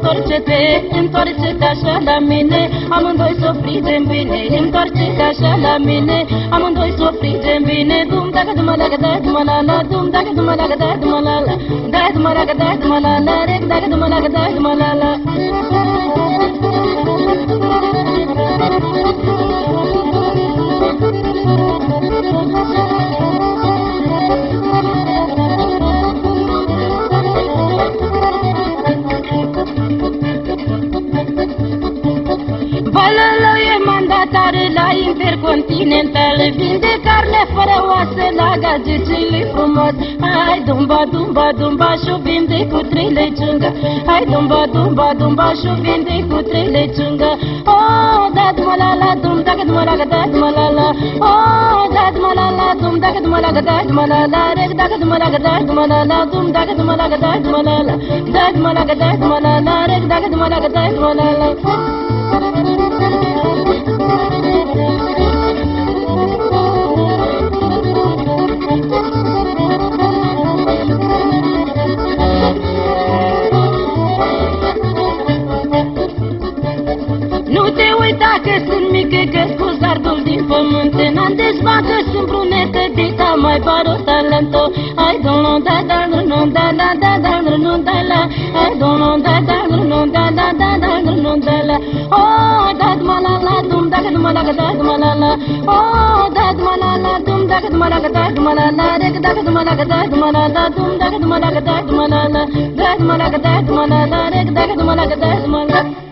întoarce-te, întoarce-te așa la mine, amândoi să o frigem bine, întoarce-te așa la mine, amândoi să o frigem bine. Dum dacă dum dacă da dum la la, dum dacă dum dacă da dum la la, da dum dacă da dum la la, rec dacă dum dacă da dum la la. Balala e mandatare la Intercontinental, vinde carne fără oase la gagițile frumos. Hai dumba, dumba, dumba și o vinde cu 3 leciungă. Hai dumba, dumba, dumba și o vinde cu 3 leciungă. Oh, da duma la la, dum dacă duma la da duma la la. Oh, da duma la la, dum dacă duma la da duma la la. Rec dacă duma la da duma la la, dum dacă duma la da duma la la. Da duma la da duma la la, rec dacă duma la da duma la la. Nu te uita că sunt mică, că-s cu zardul din pământ. N-am dezbat că sunt brunete, dita mai paro talento. Hai don da da no da da da da no da la. Hai don da da no da da da da no da la. Oh da duma la la, dum da ka duma la ka da duma la la. Oh da duma la la, dum da ka duma la ka da duma la la. Rek da ka duma la ka da duma la la, dum da ka duma la ka da duma la la. Da duma la ka da duma la la, rek da ka duma la ka da duma la.